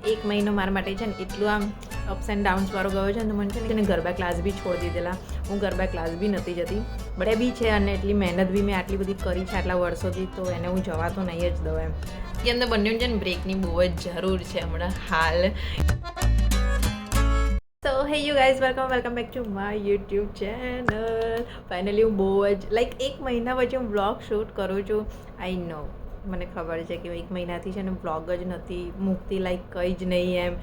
એક મહિનો મારા માટે છે ને એટલું આમ અપ્સ એન્ડ ડાઉન્સવાળો ગયો છે ને તો મને છે ને ગરબા ક્લાસ બી છોડી દીધેલા. હું ગરબા ક્લાસ બી નથી જતી, બટ એ બી છે અને એટલી મહેનત બી મેં આટલી બધી કરી છે આટલા વર્ષોથી, તો એને હું જવા તો નહીં જ દઉં એમ. કે અંદર બંને છે ને બ્રેકની બહુ જ જરૂર છે હમણાં હાલ. So hey you guys, welcome back to my YouTube channel. Finally હું બહુ જ એક મહિના પછી હું વ્લોગ શૂટ કરું છું. આઈ નો, મને ખબર છે કે એક મહિનાથી છે ને વ્લોગ જ નથી મૂકતી, કંઈ જ નહીં એમ.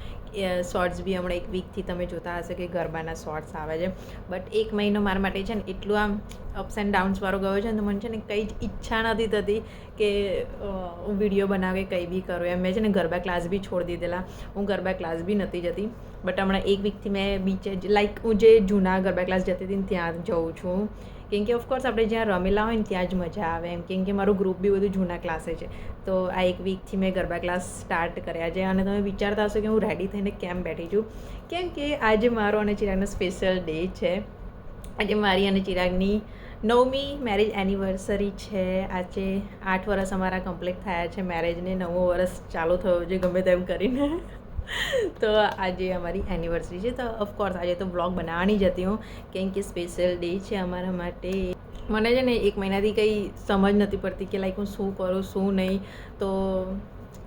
શોર્ટ્સ બી હમણાં એક વીકથી તમે જોતા હશે કે ગરબાના શોર્ટ્સ આવે છે, બટ એક મહિનો મારા માટે છે ને એટલું આમ અપ્સ એન્ડ ડાઉન્સવાળો ગયો છે ને તો મને છે ને કંઈ જ ઈચ્છા નથી થતી કે હું વિડીયો બનાવે કંઈ બી કરું એમ. મેં છે ને ગરબા ક્લાસ બી છોડી દીધેલા. હું ગરબા ક્લાસ બી નથી જતી, બટ હમણાં એક વીકથી મેં બીચે હું જે જૂના ગરબા ક્લાસ જતી હતી ને ત્યાં જઉં છું. કેમ કે ઓફકોર્સ આપણે જ્યાં રમેલા હોય ને ત્યાં જ મજા આવે એમ. કેમ કે મારું ગ્રુપ બી બધું જૂના ક્લાસે છે, તો આ એક વીકથી મેં ગરબા ક્લાસ સ્ટાર્ટ કર્યા છે. અને તમે વિચારતા હશો કે હું રેડી થઈને કેમ બેઠી છું, કેમ કે આજે મારો અને ચિરાગનો સ્પેશિયલ ડે છે. આજે મારી અને ચિરાગની 9મી મેરેજ એનિવર્સરી છે. આજે 8 વર્ષ અમારા કમ્પ્લીટ થયા છે મેરેજને, 9મું વર્ષ ચાલુ થયું છે ગમે તેમ કરીને. તો આજે અમારી એનિવર્સરી છે, તો ઓફકોર્સ આજે તો વ્લોગ બનાવવાની જ હતી હું, કેમ કે સ્પેશિયલ ડે છે અમારા માટે. મને છે ને એક મહિનાથી કંઈ સમજ નથી પડતી કે હું શું કરું શું નહીં, તો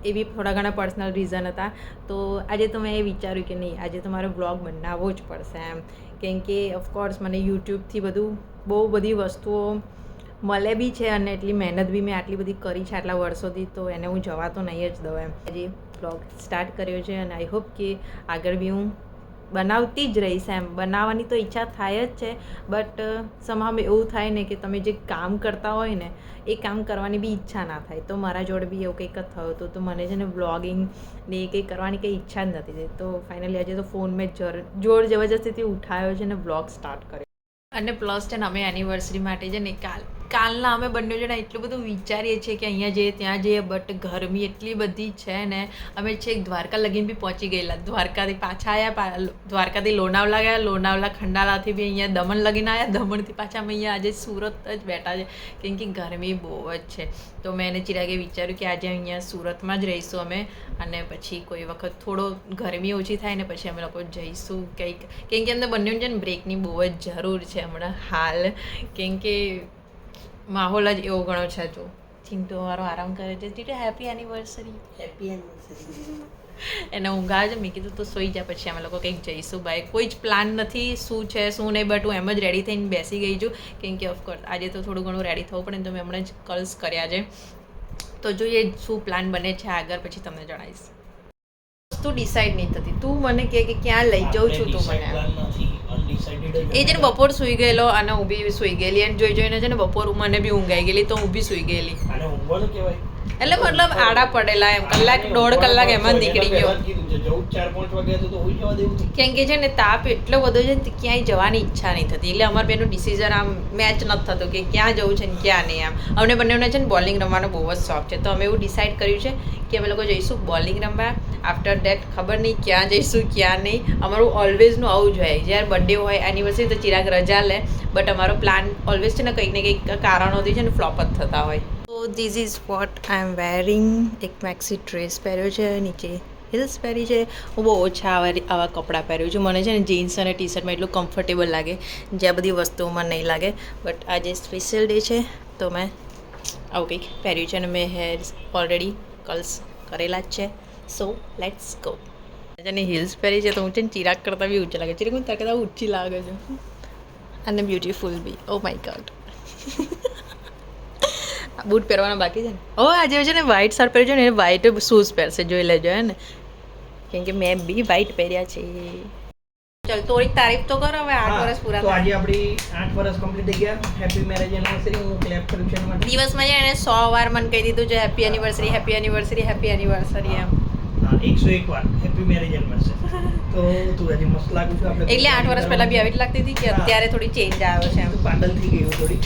એ બી થોડા ઘણા પર્સનલ રીઝન હતા. તો આજે તો મેં એ વિચાર્યું કે નહીં, આજે તો મારે વ્લોગ બનાવવો જ પડશે એમ. કેમ કે ઓફકોર્સ મને યુટ્યુબથી બહુ બધી વસ્તુઓ મળે બી છે અને એટલી મહેનત બી મેં આટલી બધી કરી છે આટલા વર્ષોથી, તો એને હું જવા તો નહીં જ દઉં એમ. આજે વ્લોગ સ્ટાર્ટ કર્યો છે અને આઈ હોપ કે આગળ બી હું બનાવતી જ રહીશ એમ. બનાવવાની તો ઈચ્છા થાય જ છે, બટ સમામ એવું થાય ને કે તમે જે કામ કરતા હોય ને એ કામ કરવાની બી ઈચ્છા ના થાય. તો મારા જોડે બી એવું કંઈક થયું હતું, તો મને છે ને વ્લોગિંગ ને એ કંઈ કરવાની કંઈ ઈચ્છા જ નથી થઈ. તો ફાઇનલી આજે તો ફોન મેં જોર જબરજસ્તીથી ઉઠાવ્યો છે ને વ્લોગ સ્ટાર્ટ કર્યો. અને પ્લસ છે ને અમે એનિવર્સરી માટે છે ને કાલના અમે બંને જણા એટલું બધું વિચારીએ છીએ કે અહીંયા જઈએ ત્યાં જઈએ, બટ ગરમી એટલી બધી છે ને. અમે છેક દ્વારકા લગીને બી પહોંચી ગયેલા, દ્વારકાથી પાછા આવ્યા, દ્વારકાથી લોનાવલા ગયા, લોનાવલા ખંડાલાથી બી અહીંયા દમણ લગીને આવ્યા, દમણથી પાછા અમે અહીંયા આજે સુરત જ બેઠા છે, કેમ કે ગરમી બહુ જ છે. તો મેં એને ચિરાગે વિચાર્યું કે આજે અહીંયા સુરતમાં જ રહીશું અમે, અને પછી કોઈ વખત થોડો ગરમી ઓછી થાય ને પછી અમે લોકો જઈશું કંઈક. કેમ કે અમને બંને છે ને બ્રેકની બહુ જ જરૂર છે હમણાં હાલ, કેમ કે માહોલ જ એવો ઘણો છે. જો ચિંટુ મારો આરામ કરે છે. Chintu happy anniversary. Happy anniversary. એને ઊંઘ આવે છે. મેં કીધું તો સોઈ જાય, પછી અમે લોકો કંઈક જઈશું બાય. કોઈ જ પ્લાન નથી શું છે શું નહીં, બટ હું એમ જ રેડી થઈને બેસી ગઈ છું. કેમ કે ઓફકોર્સ આજે તો થોડું ઘણું રેડી થવું પડે ને, તો મેં હમણાં જ કર્લ્સ કર્યા છે. તો જોઈએ શું પ્લાન બને છે આગળ, પછી તમને જણાવીશ. વસ્તુ ડિસાઈડ નહીં થતી. તું મને કહે કે ક્યાં લઈ જાઉં છું તું મને. એ છે ને બપોર સૂઈ ગયેલો અને હું બી સૂઈ ગયેલી, અને જોઈને છે ને બપોર મને બી ઊંઘ આવી ગયેલી, તો હું બી સૂઈ ગયેલી. એટલે મતલબ આડા પડેલા એમ, કલાક દોઢ કલાક એમાં નીકળી ગયો. કેમ કે છે ને તાપ એટલો બધો છે ને ક્યાંય જવાની ઈચ્છા નહીં થતી. એટલે અમારા બેનું ડિસિઝન આમ મેચ નથી થતું કે ક્યાં જવું છે ને ક્યાં નહીં આમ. અમને બંનેને છે ને બોલિંગ રમવાનો બહુ જ શોખ છે, તો અમે એવું ડિસાઈડ કર્યું છે કે અમે લોકો જઈશું બોલિંગ રમવા. આફ્ટર દેટ ખબર નહીં ક્યાં જઈશું ક્યાં નહીં. અમારું ઓલવેઝનું આવું જ હોય, જ્યારે બર્થડે હોય એનિવર્સરી તો ચિરાગ રજા લે, બટ અમારો પ્લાન ઓલવેઝ છે ને કંઈક ને કંઈક કારણોથી છે ને ફ્લોપ જ થતા હોય. તો this is what I am wearing. એક મેક્સી ડ્રેસ પહેર્યો છે, નીચે હિલ્સ પહેરી છે. હું બહુ ઓછા આવા કપડાં પહેર્યું છું. મને છે ને જીન્સ અને ટી શર્ટમાં એટલું કમ્ફર્ટેબલ લાગે, જ્યાં બધી વસ્તુઓમાં નહીં લાગે. બટ આજે સ્પેશિયલ ડે છે તો મેં આવું કંઈક પહેર્યું છે, અને મેં હેર ઓલરેડી કર્લ્સ કરેલા જ છે. So let's go. જેને હિલ્સ પહેરી છે તો હું છે ને ચિરાગ કરતાં બી ઊંચી લાગે. ચિરાગ હું તાર કરતાં ઊંચી લાગે છે અને બ્યુટીફુલ બી. Oh my God. બૂટ પહેરવાના બાકી છે ને. ઓ આજે છે ને વ્હાઇટ શર્ટ પહેર્યું છે ને, એ વ્હાઇટ શૂઝ પહેરશે, જોઈ લેજો હે ને, કેમ કે મેં બી વ્હાઇટ પહેર્યા છે. ચાલ થોડીક તારીફ તો કરો હવે. 8 વર્ષ પૂરા તો આજે આપણી 8 વર્ષ કમ્પ્લીટ થઈ ગયા. Happy marriage anniversary. હું ક્લેપ કરું છું એના માટે. દિવસમાં છે એને 100 વાર મને કહી દીધું છે happy anniversary, happy anniversary, happy anniversary એમ. 101 વાર હેપી મેરેજ એનિવર્સરી. તો તું આજે મસ્ત લાગુ છું. આપણે એટલે 8 વર્ષ પહેલા બી આવી જ લાગતી હતી કે અત્યારે થોડી ચેન્જ આવ્યો છે એમ. પાગલ થઈ ગયું થોડી.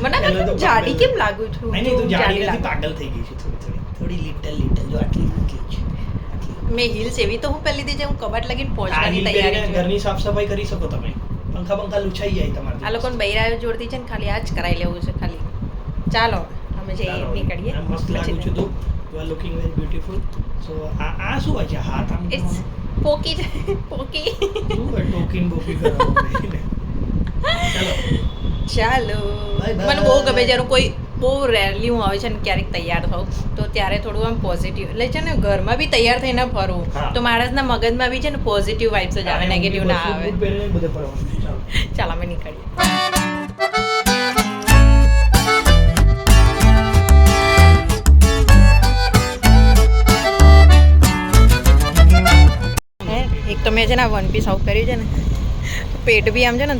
મને જાડી કેમ લાગુ છું? નહીં તું જાડી નથી, પાગલ થઈ ગઈ છે થોડી લિટલ જો આટલી છે. મેં હિલ્સ એવી તો હું પહેલી હતી જે હું કબાટ લગીને પહોંચવાની તૈયારી છું. ઘરની સાફ સફાઈ કરી શકો તમે. પંખા લૂછાઈ જાય તમારે. આ લોકોને બૈરાઓ જોડતી છે ને ખાલી આ જ કરાવી લેવું છે ખાલી. ચાલો અમે જઈએ નીકળીએ. મસ્ત લાગુ છું તું. You are looking very beautiful. So આ શું હોય છે હાથ આમ ઇટ્સ પોકી છે પોકી શું હોય ટોકિંગ બોકી કરાવવાનું ચાલો Bye bye. મને બહુ ગમે જ્યારે કોઈ બહુ રેરલી હું આવે છે ને ક્યારેક તૈયાર થાઉં તો ત્યારે થોડું આમ પોઝિટિવ એટલે છે ને ઘરમાં બી તૈયાર થઈને ફરવું હા. તો માણસના મગજમાં બી છે ને પોઝિટિવ વાઇબ્સ જ આવે નેગેટિવ ના આવે બધે ફરવાનું ચાલો ચાલો અમે નીકળીએ એક તો મેં છે ને વન પીસ આઉટ કર્યું છે ને પેટ બી આમ છે ને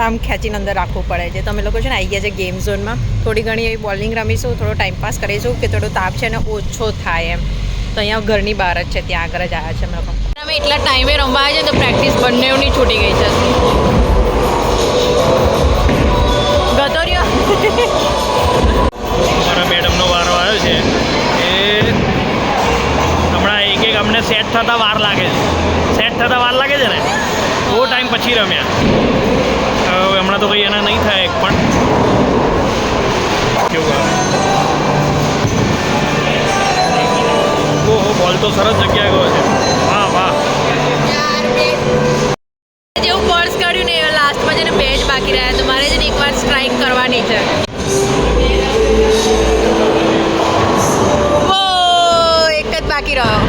આમ ખેંચીને અંદર રાખવું પડે છે તમે લોકો છે ને આવી ગયા છે ગેમ ઝોનમાં થોડી ઘણી એવી બોલિંગ રમીશું થોડો ટાઈમ પાસ કરીશું કે થોડો તાપ છે ને ઓછો થાય એમ તો અહીંયા ઘરની બહાર જ છે ત્યાં આગળ જ આવ્યા છે અમે લોકો અમે એટલા ટાઈમે રમવા આવ્યા છે તો પ્રેક્ટિસ બંનેની છૂટી ગઈ છે ગતોરીઓ મારા મેડમનો વારો આવ્યો છે એ હમણાં એક અમને સેટ થતાં વાર લાગે છે ને બહુ ટાઈમ પછી રમ્યા હવે હમણાં તો કંઈ એના નહીં થાય એક પણ કેવું આવે ઓહો બોલ તો સરસ જગ્યાએ ગયો છે વાહ વાહ જેવું પર્સ કાઢ્યું ને લાસ્ટમાં છે ને બે જ બાકી રહ્યા તો મારે છે ને એકવાર સ્ટ્રાઇક કરવાની છે ઓ એક જ બાકી રહ્યો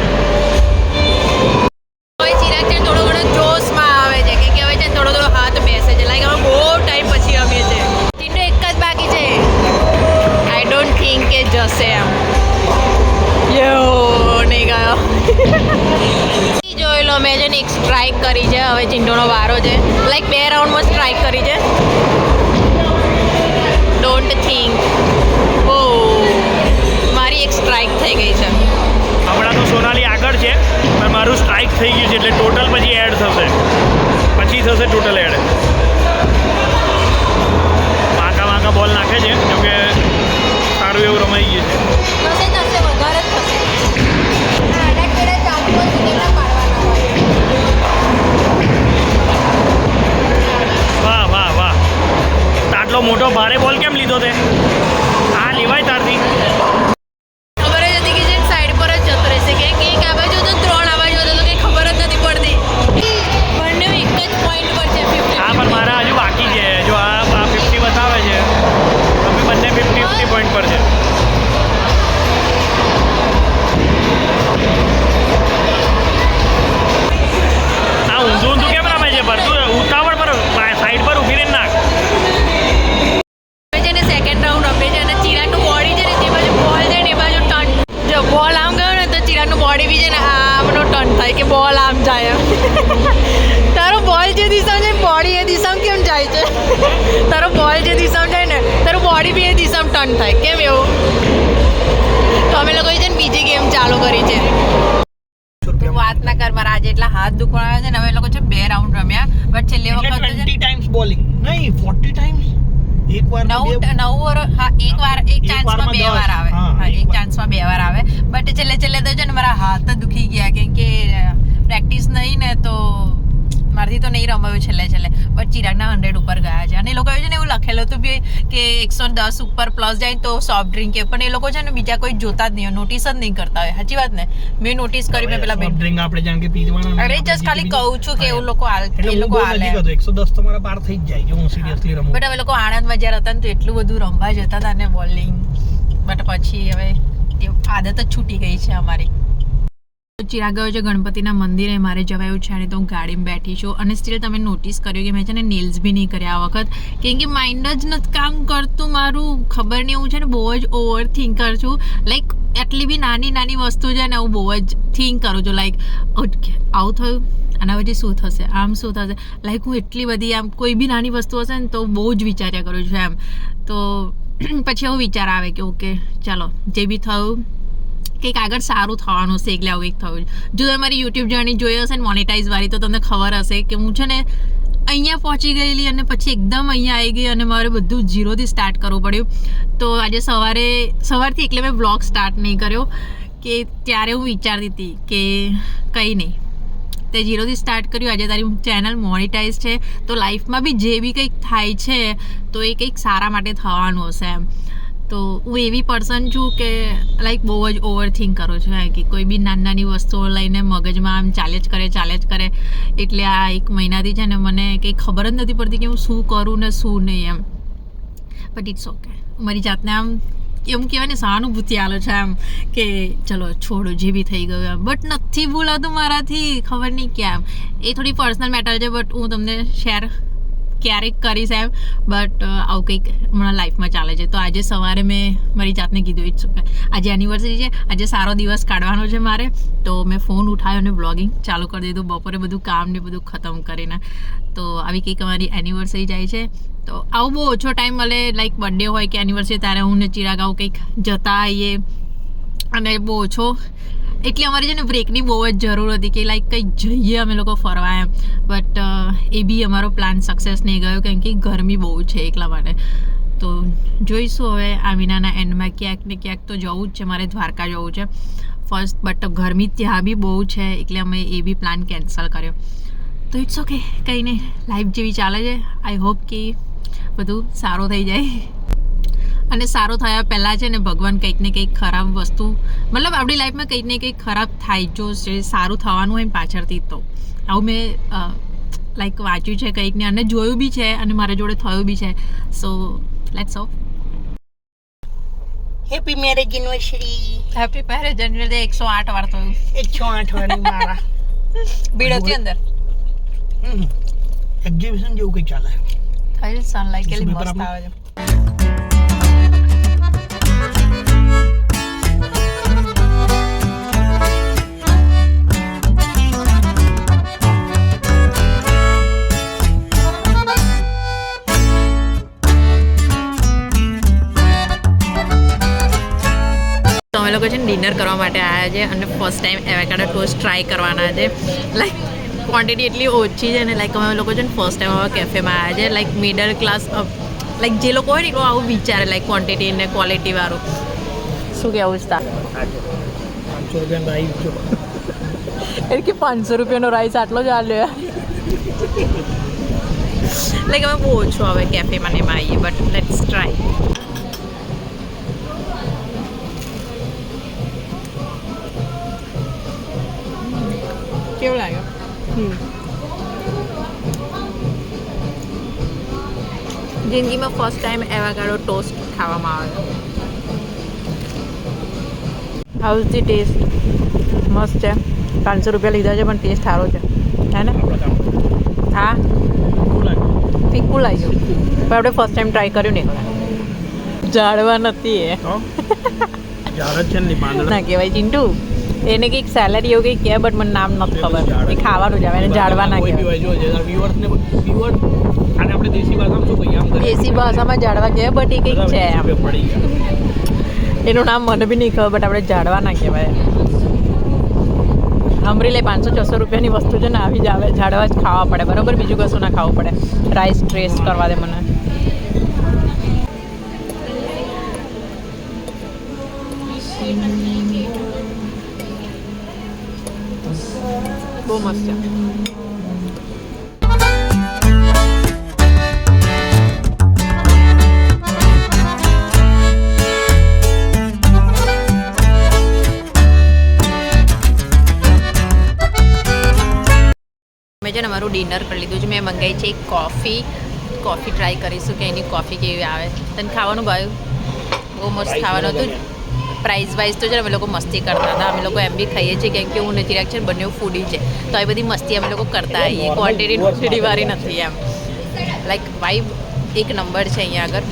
હવે ચિરાગ છે ને થોડો ઘણો જોશમાં આવે છે કે હવે છે ને થોડો થોડો હાથ બેસે છે લાઈક અમે બહુ ટાઈમ પછી રમીએ છીએ ચીંડો એક જ બાકી છે આઈ ડોન્ટ થિંક કે જશે એમ યો નહીં ગયો જોઈ લો મેં છે ને એક સ્ટ્રાઇક કરી છે હવે ચિંટોનો વારો છે લાઈક 2 રાઉન્ડમાં સ્ટ્રાઇક કરી છે ડોન્ટ થિંક ઓ મારી એક સ્ટ્રાઇક થઈ ગઈ છે હમણાં તો સોનાલી આગળ છે પણ મારું સ્ટ્રાઇક થઈ ગયું છે એટલે ટોટલ પછી એડ થશે ટોટલ એડ વાંકા બોલ નાખે છે કેમ કે સારું એવું રમાઈ ગયું છે થશે વધારે જ થશે આડા કેડા ચાલુ હોય કેટલા પાડવાના હોય વાહ વાહ આટલો મોટો ભારે બોલ કેમ લીધો તે આ લેવાય તારથી ખબર જ હતી કે જે સાઈડ પર જ જતો રહેશે કે એક આ બાજુ તો 3 આ બાજુ તો કંઈ ખબર જ નથી પડતી બંને એક જ પોઈન્ટ પર છે 50 હા પણ મારા હજુ બાકી છે જો આ 50 બતાવે છે અમે બંને 50 પોઈન્ટ પર છે આ ઊંધું કેમ રમે છે પર તું ઉતાવળ પર સાઈડ પર ઊભી રહીને નાખ છે ને સેકન્ડ રાઉન્ડ રમે છે અને ચિરાગનું બોડી છે ને જે બાજુ બોલ છે ને એ બાજુ ટર્ન જો બોલ આમ ગયો ને તો ચિરાગનું બોડી બી છે ને આમનો ટર્ન થાય કે બોલ આમ જાય એમ તારો બોલ જે દિશામાં જાય બોડી એ દિશામાં કેમ જાય છે તારો બોલ જે દિશામાં જાય ને તારું બોડી બી એ દિશામાં ટર્ન થાય કેમ એવું તો અમે લોકોએ છે ને બીજી ગેમ ચાલુ કરી છે વાત ના કર મારા આજે એટલા હાથ દુખવા છે ને હવે લોકો છે 2 રાઉન્ડ રમ્યા બટ છેલ્લે વખત 20 ટાઈમ્સ બોલિંગ નહીં 40 ટાઈમ્સ એક વાર એક ચાન્સમાં 2 વાર આવે હા એક ચાન્સમાં 2 વાર આવે બટ છેલ્લે તો છે ને મારા હાથ દુખી ગયા કેમ કે પ્રેક્ટિસ નહીં ને તો મારાથી તો નહીં રમાયું છેલ્લે બટ ચિરાગના 100 ઉપર ગયા છે અને એ લોકોએ છે ને એવું લખેલું હતું બી કે 110 ઉપર પ્લસ જાય તો સોફ્ટ ડ્રિંક કે પણ એ લોકો છે ને બીજા કોઈ જોતા જ નહીં નોટિસ જ નહીં કરતા હોય સાચી વાત ને મેં નોટિસ કરી મેં પેલા સોફ્ટ ડ્રિંક આપણે જાણ કે પીવાનું અરે જસ્ટ ખાલી કહું છું કે એવું લોકો આલે 110 તમારા પાર થઈ જ જાય જો હું સિરિયસલી રમું બટ હવે લોકો આણંદમાં જ્યારે હતા ને તો એટલું બધું રમવા જતા હતા ને બોલિંગ બટ પછી હવે એ આદત જ છૂટી ગઈ છે અમારી ચિરાગ ગયો છે ગણપતિના મંદિરે મારે જવાયું છે અને તો હું ગાડીમાં બેઠી છું અને સ્ટીલ તમે નોટિસ કર્યું કે મેં છે ને નેલ્સ બી નહીં કર્યા આ વખત કેમ કે માઇન્ડ જ નથી કામ કરતું મારું ખબર નહીં હું છે ને બહુ જ ઓવર થિંકર છું લાઈક એટલી બી નાની વસ્તુ છે ને હું બહુ જ થિંક કરું છું લાઈક આવું થયું આના પછી શું થશે આમ શું થશે લાઈક હું એટલી બધી આમ કોઈ બી નાની વસ્તુ હશે ને તો બહુ જ વિચાર્યા કરું છું એમ તો પછી એવો વિચાર આવે કે ઓકે ચાલો જે બી થયું કંઈક આગળ સારું થવાનું છે એટલે આવું કંઈક થયું જો તમે મારી યુટ્યુબ જર્ની જોઈ હશે ને મોનેટાઈઝ વાળી તો તમને ખબર હશે કે હું છે ને અહીંયા પહોંચી ગયેલી અને પછી એકદમ અહીંયા આવી ગઈ અને મારે બધું ઝીરોથી સ્ટાર્ટ કરવું પડ્યું તો આજે સવારથી એટલે મેં બ્લોગ સ્ટાર્ટ નહીં કર્યો કે ત્યારે હું વિચારતી હતી કે કંઈ નહીં તે ઝીરોથી સ્ટાર્ટ કર્યું આજે તારી ચેનલ મોનેટાઈઝ છે તો લાઈફમાં બી જે બી કંઈક થાય છે તો એ કંઈક સારા માટે થવાનું હશે એમ તો હું એવી પર્સન છું કે લાઈક બહુ જ ઓવર થિંક કરું છું કે કોઈ બી નાની વસ્તુઓ લઈને મગજમાં આમ ચાલે જ કરે એટલે આ 1 મહિનાથી છે ને મને કંઈ ખબર જ નથી પડતી કે હું શું કરું ને શું નહીં એમ. But it's okay. મારી જાતને આમ એમ કહેવાય ને સહાનુભૂતિ આલો છે આમ કે ચલો છોડો જે બી થઈ ગયું એમ. બટ નથી બોલાતું મારાથી, ખબર નહીં કેમ. એ થોડી પર્સનલ મેટર છે બટ હું તમને શેર ક્યારેક કરીશ એમ. બટ આવું કંઈક હમણાં લાઈફમાં ચાલે છે. તો આજે સવારે મેં મારી જાતને કીધું ઇટ્સ ઓકે, આજે એનિવર્સરી છે, આજે સારો દિવસ કાઢવાનો છે મારે. તો મેં ફોન ઉઠાવ્યો અને વ્લોગિંગ ચાલુ કરી દીધું બપોરે બધું કામ ને બધું ખતમ કરીને. તો આવી કંઈક અમારી એનિવર્સરી જાય છે. તો આવું બહુ ઓછો ટાઈમ મળે, લાઈક બર્થડે હોય કે એનિવર્સરી ત્યારે હું ને ચિરાગ આવું કંઈક જતા આવીએ અને બહુ ઓછો. એટલે અમારી છે ને બ્રેકની બહુ જ જરૂર હતી કે લાઈક કંઈક જઈએ અમે લોકો ફરવા એમ. બટ એ બી અમારો પ્લાન સક્સેસ નહીં ગયો કારણ કે ગરમી બહુ છે એટલા માટે. તો જોઈશું હવે આ મહિનાના એન્ડમાં ક્યાંક ને ક્યાંક તો જવું જ છે, મારે દ્વારકા જવું છે ફર્સ્ટ. બટ ગરમી ત્યાં બી બહુ છે એટલે અમે એ બી પ્લાન કેન્સલ કર્યો. તો ઇટ્સ ઓકે, કંઈ નહીં, લાઈફ જેવી ચાલે છે. આઈ હોપ કે બધું સારું થઈ જાય. અને સારું થયા પહેલાં છે ને ભગવાન કંઈક ને કંઈક ખરાબ વસ્તુ, મતલબ આપણી લાઈફમાં કંઈક ને કંઈક ખરાબ થાય જો સારું થવાનું હોય પાછળથી. તો આવું મેં લાઈક વાંચ્યું છે કંઈક ને અને જોયું બી છે અને મારા જોડે થયું બી છે. So let's hope. Happy marriage anniversary. Happy marriage anniversary. 108 વાર થયું. 108 વાળી મારા ભીડ હતી અંદર. એક્ઝિબિશન જેવું કંઈ ચાલે. થઈ સનલાઈટ કેટલી મસ્ત આવે છે. અમે લોકો છે ને ડિનર કરવા માટે આવ્યા છે અને first time avocado toast try કરવાના છે. લાઈક ક્વોન્ટિટી એટલી ઓછી છે ને, લાઈક અમે લોકો છે ને ફર્સ્ટ ટાઈમ આવા કેફેમાં આવ્યા છે. લાઈક મિડલ ક્લાસ, લાઈક જે લોકો હોય ને એ આવું વિચારે લાઈક ક્વોન્ટિટી ને ક્વોલિટી વાળું. શું કહેવું છે તાર? 500 રૂપિયાનો રાઈસ જો. એટલે કે 500 રૂપિયાનો રાઈસ આટલો જ આલ્યો. લાઈક અમે બહુ ઓછું આવે કેફેમાં ને એમાં આવીએ. But let's try. કેવું લાગ્યું? જિંદગીમાં ફર્સ્ટ ટાઈમ એવોકાડો ટોસ્ટ ખાવામાં આવે. How's the taste? મસ્ત છે. 500 રૂપિયા લીધા છે પણ ટેસ્ટ સારો છે, હે ને? હા, ફીકું લાગ્યું પણ આપણે ફર્સ્ટ ટાઈમ ટ્રાય કર્યું ને. જાડવા નથી એ ના કહેવાય ચિંટુ. એને કંઈક સેલરી એવું કંઈક કહે બટ મને નામ નથી ખબર. એ ખાવાનું જ આવે એને જાડવા ના કહેવાય. દેશી ભાષામાં જાડવા કહેવાય બટ એ કંઈક છે એમ. એનું નામ મને બી નહીં ખબર બટ આપણે જાડવા ના કહેવાય. સાંભળી લે, 500-600 રૂપિયાની વસ્તુ છે ને આવી જ આવે. જાડવા જ ખાવા પડે બરાબર, બીજું કશું ના ખાવું પડે. રાઈસ ટેસ્ટ કરવા દે મને. બહુ મસ્ત છે. મેં છે ને અમારું ડિનર કરી લીધું છે. મેં મંગાવી છે એક કોફી ટ્રાય કરીશું કે એની કોફી કેવી આવે. તને ખાવાનું ભાવ્યું? બહુ મસ્ત ખાવાનું હતું. પ્રાઇઝ વાઇઝ તો છે ને અમે લોકો મસ્તી કરતા હતા. અમે લોકો એમ બી ખાઈએ છીએ કેમ કે હું ને ચિરાગ છે ને બંને ફૂડી છે. તો આવી બધી મસ્તી અમે લોકો કરતા આવીએ. ક્વોન્ટિટી વાળી નથી એમ. લાઈક વાઇબ એક નંબર છે અહીંયા આગળ.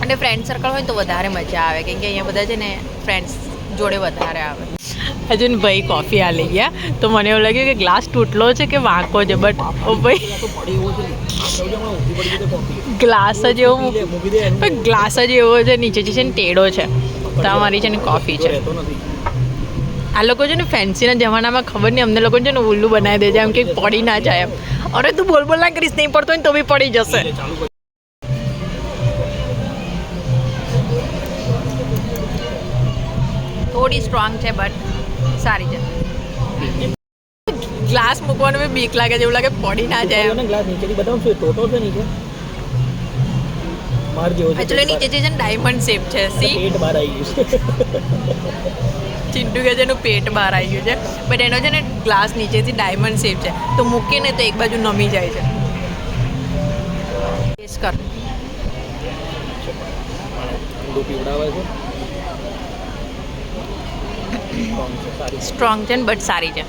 અને ફ્રેન્ડ સર્કલ હોય તો વધારે મજા આવે કેમ કે અહીંયા બધા છે ને ફ્રેન્ડ્સ જોડે વધારે આવે. હજુ ને ભાઈ કોફી આ લઈ ગયા તો મને એવું લાગ્યું કે ગ્લાસ તૂટલો છે કે વાંકો છે. બટ ઓ ભાઈ ગ્લાસ જ એવો પણ ગ્લાસ જ એવો છે, નીચેથી છે ને ટેડો છે. તો અમારી છે ને કોફી છે. આ લોકો છે ને ફેન્સીના જમાનામાં ખબર નહીં અમને લોકો છે ને ઉલ્લુ બનાવી દે છે એમ કે પડી ના જાય એમ. અરે તું બોલ ના કરીશ, નહીં પડતો હોય ને તો બી પડી જશે. થોડી સ્ટ્રોંગ છે બટ સારી છે. ગ્લાસ મૂકવાનું બી બીક લાગે છે, એવું લાગે પડી ના જાય. ગ્લાસ નીચેથી બતાવું છું, ટોટો છે નીચે. માર જેવો છે એકચ્યુઅલી નીચે જે છે ને ડાયમંડ શેપ છે સી પેટ બહાર આવી ગયું ચિંટુ કે છે એનું પેટ બહાર આવી ગયું છે બટ એનો છે ને ગ્લાસ નીચેથી ડાયમંડ શેપ છે તો મૂકીને તો એક બાજુ નમી જાય છે ટેસ્ટ કર ઊંધું પીવડાવે છે સારી સ્ટ્રોંગ છે ને બટ સારી છે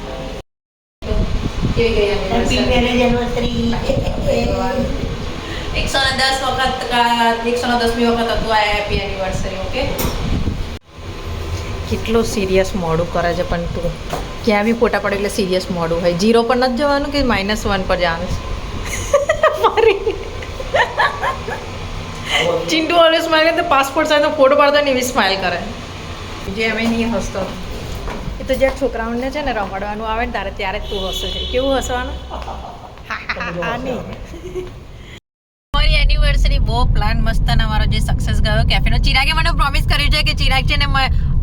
હેપી મેરેજ એનિવર્સરી 110 વખત 110મી વખત હતું આ હેપી એનિવર્સરી ઓકે કેટલો સિરિયસ મોડું કરે છે પણ તું ક્યાં બી ફોટા પડે એટલે સિરિયસ મોડું હોય 0 પર નથી જવાનું કે -1 પર જવાનું મારી ચિંટુ ઓલવેઝ સ્માઈલ કરે તો પાસપોર્ટ સાઈઝનો ફોટો પાડતા ને એવી સ્માઈલ કરે જે અમે નહીં હસતો એ તો જ્યારે છોકરાઓને છે ને રમાડવાનું આવે ને ત્યારે જ તું હસે છે કેવું હસવાનું નહીં મારી એનિવર્સરી બહુ પ્લાન મસ્ત અને અમારો જે સક્સેસ ગયો કેફેનો ચિરાગે મને પ્રોમિસ કર્યું છે કે ચિરાગ છે ને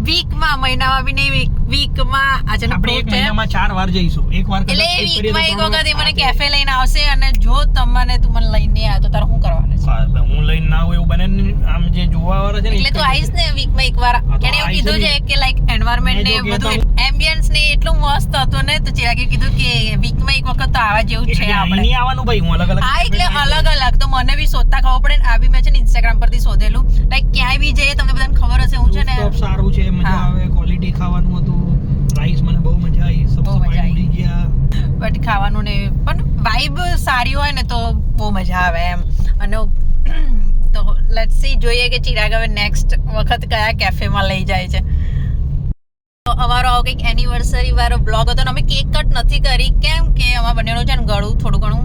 વીકમાં મહિનામાં બી નહીં વીકમાં આજે આપણે એક મહિનામાં 4 વાર જઈશું એક વાર એટલે વીકમાં એક વખત એ મને કેફે લઈને આવશે અને જો તું મને લઈને આવ્યો તો તારે શું કરવાનું છે હું લઈને ના હોય એવું બને ને આમ જે જોવા વાળા છે ને એટલે તું આવીશ ને વીકમાં એકવાર એને એવું કીધું છે કે લાઈક એન્વાયરમેન્ટ ને બધું એમ્બિયન્સ ને એટલું મસ્ત હતું ને તો ચિરાગે કીધું કે વીકમાં એક વખત તો આવા જેવું છે આપણે નહીં આવવાનું ભાઈ હું અલગ અલગ હા એટલે અલગ અલગ તો મને બી શોધતા ખબર પડે ને આ બી મેં છે ને ઇન્સ્ટાગ્રામ પરથી શોધેલું લાઈક ક્યાંય બી જઈએ તમને બધાને ખબર હશે હું છે ને સારું છે મજા આવે ક્વોલિટી ખાવાનું હતું રાઈસ મને બહુ મજા આવી બહુ મજા આવી. ઉડી ગયા બટ ખાવાનું ને પણ વાઇબ સારી હોય ને તો બહુ મજા આવે એમ અને તો લેટ્સ સી જોઈએ કે ચિરાગ હવે નેક્સ્ટ વખત કયા કેફેમાં લઈ જાય છે તો અમારો આવો કંઈક એનિવર્સરી વાળો બ્લોગ હતો ને અમે કેક કટ નથી કરી કેમ કે અમારા બંનેનું છે ને ગળું થોડું ઘણું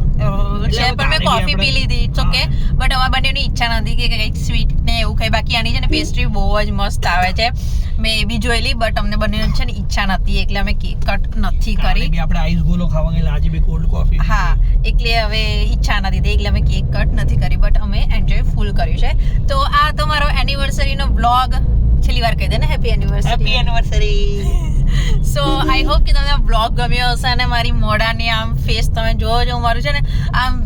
છે પણ મેં કોફી પી લીધી ઇટ્સ ઓકે બટ અમારા બંનેની ઈચ્છા નથી કે કંઈક સ્વીટ ને એવું ખાઈ બાકી આની છે ને પેસ્ટ્રી બહુ જ મસ્ત આવે છે મેં એ બી જોયેલી બટ અમને બંનેને છે ને ઈચ્છા નથી એટલે અમે કેક કટ નથી કરી આપણે આઈસ ગોલો ખાવા ગયેલા આજે બી કોલ્ડ કોફી હા એટલે હવે ઈચ્છા નથી થઈ એટલે અમે કેક કટ નથી કરી બટ અમે એન્જોય ફૂલ કર્યું છે તો આ તો મારો એનિવર્સરીનો બ્લોગ છેલ્લી વાર કહી દે ને happy anniversary so I hope કે તમને બ્લોગ ગમ્યો હશે અને મારી મોઢાની આમ ફેસ તમે જોવો મારું છે ને આમ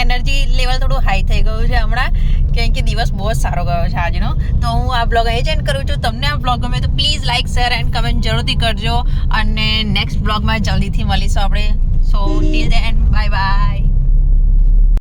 એનર્જી લેવલ થોડું હાઈ થઈ ગયું છે હમણાં કેમ કે દિવસ બહુ જ સારો ગયો છે આજનો તો હું આ બ્લોગ અહીં જ એન્ડ કરું છું તમને આ બ્લોગ ગમે તો please like share and comment જરૂરથી કરજો અને નેક્સ્ટ બ્લોગમાં જલ્દીથી મળીશું આપણે so till the end bye by